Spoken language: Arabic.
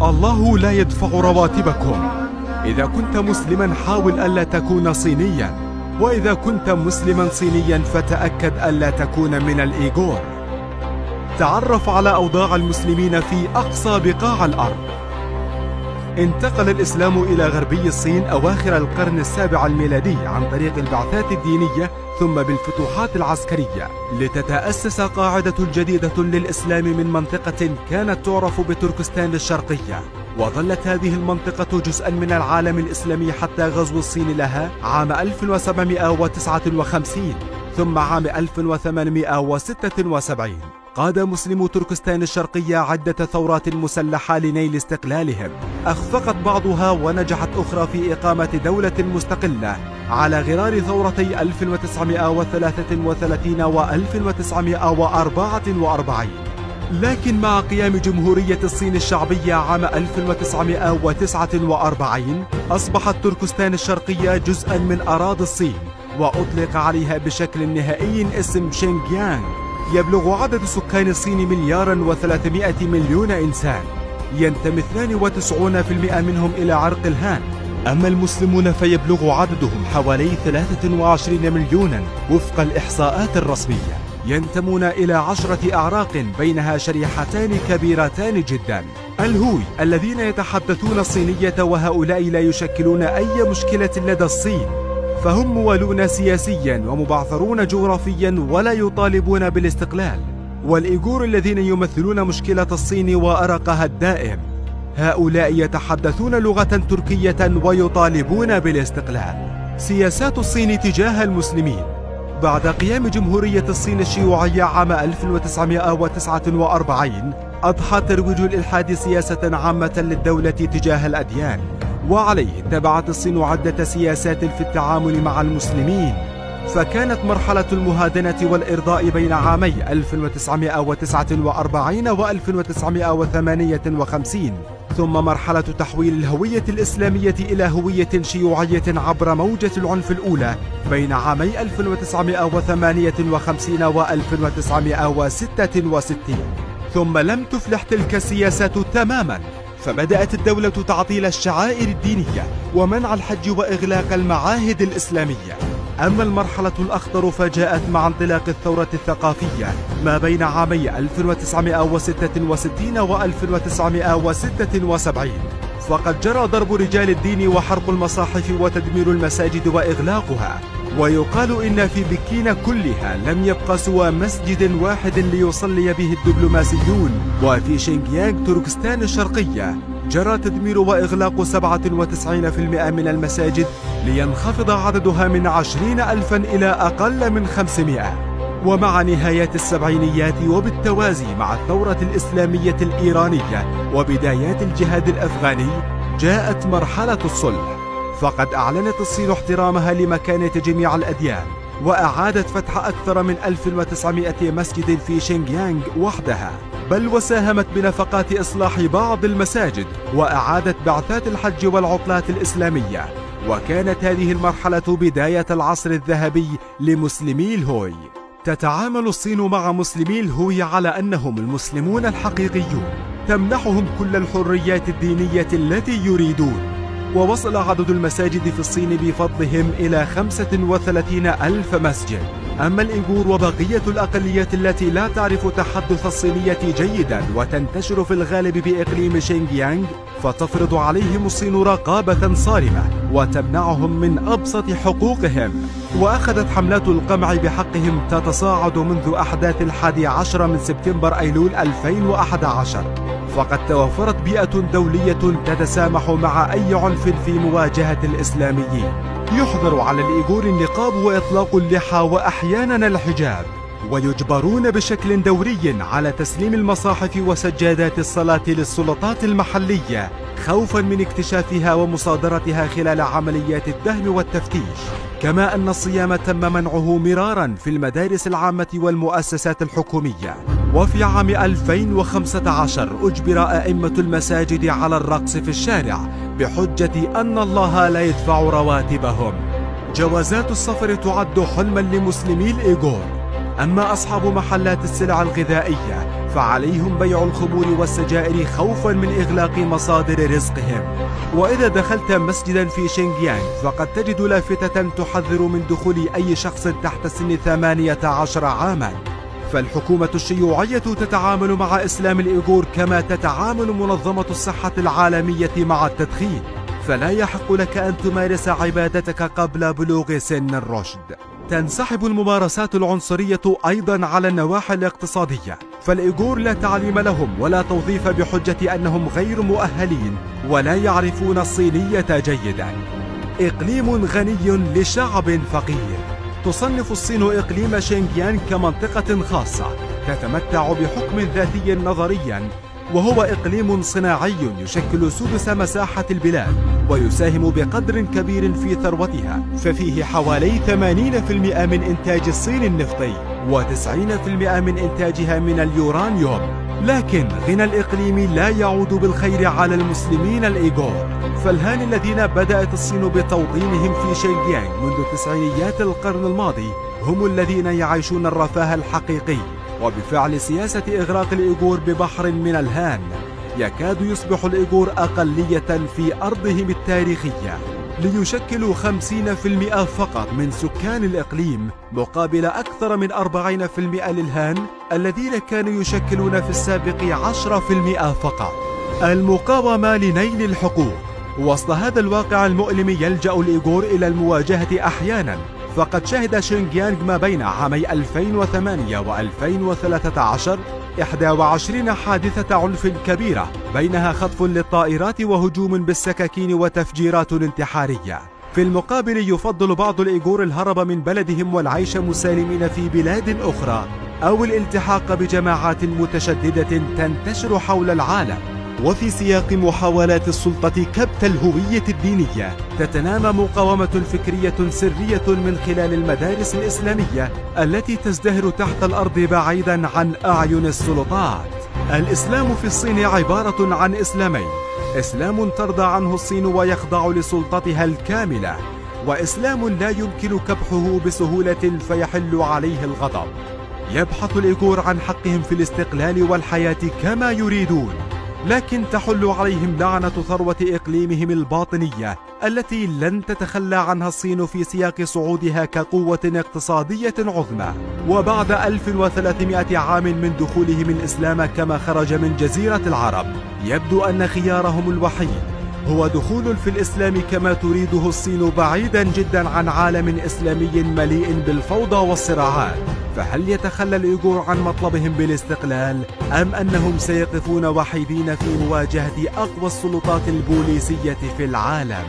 الله لا يدفع رواتبكم. إذا كنت مسلما حاول ألا تكون صينيا، وإذا كنت مسلما صينيا فتأكد ألا تكون من الإيغور. تعرف على أوضاع المسلمين في أقصى بقاع الأرض. انتقل الإسلام إلى غربي الصين أواخر القرن السابع الميلادي عن طريق البعثات الدينية ثم بالفتوحات العسكرية، لتتأسس قاعدة جديدة للإسلام من منطقة كانت تعرف بتركستان الشرقية. وظلت هذه المنطقة جزءا من العالم الإسلامي حتى غزو الصين لها عام 1759 ثم عام 1876. قاد مسلمو تركستان الشرقية عدة ثورات مسلحة لنيل استقلالهم، أخفقت بعضها ونجحت أخرى في إقامة دولة مستقلة على غرار ثورتي 1933 و 1944. لكن مع قيام جمهورية الصين الشعبية عام 1949 أصبحت تركستان الشرقية جزءا من أراضي الصين، وأطلق عليها بشكل نهائي اسم شينجيانغ. يبلغ عدد سكان الصين 1,300,000,000 إنسان، ينتمي 92% منهم إلى عرق الهان. أما المسلمون فيبلغ عددهم حوالي 23 مليونا وفق الإحصاءات الرسمية، ينتمون إلى 10 أعراق بينها شريحتان كبيرتان جدا: الهوي الذين يتحدثون الصينية، وهؤلاء لا يشكلون أي مشكلة لدى الصين، فهم موالون سياسيا ومبعثرون جغرافيا ولا يطالبون بالاستقلال. والإيغور الذين يمثلون مشكلة الصين وأرقها الدائم، هؤلاء يتحدثون لغة تركية ويطالبون بالاستقلال. سياسات الصين تجاه المسلمين. بعد قيام جمهورية الصين الشيوعية عام 1949 أضحى ترويج الإلحاد سياسة عامة للدولة تجاه الأديان، وعليه اتبعت الصين عدة سياسات في التعامل مع المسلمين. فكانت مرحلة المهادنة والإرضاء بين عامي 1949 و 1958، ثم مرحلة تحويل الهوية الإسلامية إلى هوية شيوعية عبر موجة العنف الأولى بين عامي 1958 و 1966. ثم لم تفلح تلك السياسات تماما، فبدأت الدولة تعطيل الشعائر الدينية ومنع الحج وإغلاق المعاهد الإسلامية. أما المرحلة الأخطر فجاءت مع انطلاق الثورة الثقافية ما بين عامي 1966 و 1976، فقد جرى ضرب رجال الدين وحرق المصاحف وتدمير المساجد وإغلاقها. ويقال إن في بكين كلها لم يبقى سوى مسجد واحد ليصلي به الدبلوماسيون، وفي شينجيانغ تركستان الشرقية جرى تدمير وإغلاق 97% من المساجد، لينخفض عددها من 20,000 إلى أقل من 500. ومع نهايات السبعينيات وبالتوازي مع الثورة الإسلامية الإيرانية وبدايات الجهاد الأفغاني جاءت مرحلة الصلح، فقد أعلنت الصين احترامها لمكانة جميع الأديان، وأعادت فتح أكثر من 1900 مسجد في شينجيانغ وحدها، بل وساهمت بنفقات إصلاح بعض المساجد وأعادت بعثات الحج والعطلات الإسلامية. وكانت هذه المرحلة بداية العصر الذهبي لمسلمي الهوي. تتعامل الصين مع مسلمي الهوي على أنهم المسلمون الحقيقيون، تمنحهم كل الحريات الدينية التي يريدون. ووصل عدد المساجد في الصين بفضلهم إلى 35,000 مسجد. أما الإيغور وبقية الأقليات التي لا تعرف تحدث الصينية جيدا وتنتشر في الغالب بإقليم شينجيانغ، فتفرض عليهم الصين رقابة صارمة وتمنعهم من أبسط حقوقهم. وأخذت حملات القمع بحقهم تتصاعد منذ أحداث 11 من سبتمبر أيلول 2011، فقد توفرت بيئة دولية تتسامح مع أي عنف في مواجهة الإسلاميين. يحظر على الإيغور النقاب وإطلاق اللحى وأحيانا الحجاب، ويجبرون بشكل دوري على تسليم المصاحف وسجادات الصلاة للسلطات المحلية خوفا من اكتشافها ومصادرتها خلال عمليات الدهم والتفتيش. كما أن الصيام تم منعه مرارا في المدارس العامة والمؤسسات الحكومية. وفي عام 2015 أجبر أئمة المساجد على الرقص في الشارع بحجة أن الله لا يدفع رواتبهم. جوازات السفر تعد حلما لمسلمي الإيغور، أما أصحاب محلات السلع الغذائية فعليهم بيع الخمور والسجائر خوفا من إغلاق مصادر رزقهم. وإذا دخلت مسجدا في شينجيانغ فقد تجد لافتة تحذر من دخول أي شخص تحت سن 18 عاما. فالحكومة الشيوعية تتعامل مع إسلام الإيغور كما تتعامل منظمة الصحة العالمية مع التدخين، فلا يحق لك أن تمارس عبادتك قبل بلوغ سن الرشد. تنسحب الممارسات العنصرية أيضا على النواحي الاقتصادية، فالإيغور لا تعليم لهم ولا توظيف بحجة أنهم غير مؤهلين ولا يعرفون الصينية جيدا. إقليم غني لشعب فقير. تصنف الصين إقليم شينجيانغ كمنطقة خاصة تتمتع بحكم ذاتي نظريا، وهو إقليم صناعي يشكل سدس مساحة البلاد ويساهم بقدر كبير في ثروتها، ففيه حوالي 80% من إنتاج الصين النفطي و90% من إنتاجها من اليورانيوم. لكن غنى الإقليم لا يعود بالخير على المسلمين الإيغور، فالهان الذين بدأت الصين بتوطينهم في شينجيانغ منذ تسعينيات القرن الماضي هم الذين يعيشون الرفاه الحقيقي. وبفعل سياسة إغراق الإيغور ببحر من الهان يكاد يصبح الإيغور أقلية في أرضهم التاريخية، ليشكلوا 50% فقط من سكان الإقليم مقابل أكثر من 40% للهان الذين كانوا يشكلون في السابق 10% فقط. المقاومة لنيل الحقوق. وسط هذا الواقع المؤلم يلجأ الإيغور إلى المواجهة أحيانا، فقد شهد شينجيانغ ما بين عامي 2008 و2013 21 حادثة عنف كبيرة، بينها خطف للطائرات وهجوم بالسكاكين وتفجيرات انتحارية. في المقابل يفضل بعض الإيغور الهرب من بلدهم والعيش مسالمين في بلاد أخرى أو الالتحاق بجماعات متشددة تنتشر حول العالم. وفي سياق محاولات السلطة كبت الهوية الدينية تتنامى مقاومة فكرية سرية من خلال المدارس الإسلامية التي تزدهر تحت الأرض بعيدا عن أعين السلطات. الإسلام في الصين عبارة عن إسلامين: إسلام ترضى عنه الصين ويخضع لسلطتها الكاملة، وإسلام لا يمكن كبحه بسهولة فيحل عليه الغضب. يبحث الإيغور عن حقهم في الاستقلال والحياة كما يريدون، لكن تحل عليهم لعنة ثروة إقليمهم الباطنية التي لن تتخلى عنها الصين في سياق صعودها كقوة اقتصادية عظمى. وبعد 1300 عام من دخولهم الإسلام كما خرج من جزيرة العرب، يبدو أن خيارهم الوحيد هو دخول في الإسلام كما تريده الصين، بعيدا جدا عن عالم إسلامي مليء بالفوضى والصراعات. فهل يتخلى الإيغور عن مطلبهم بالاستقلال، أم أنهم سيقفون وحيدين في مواجهة أقوى السلطات البوليسية في العالم؟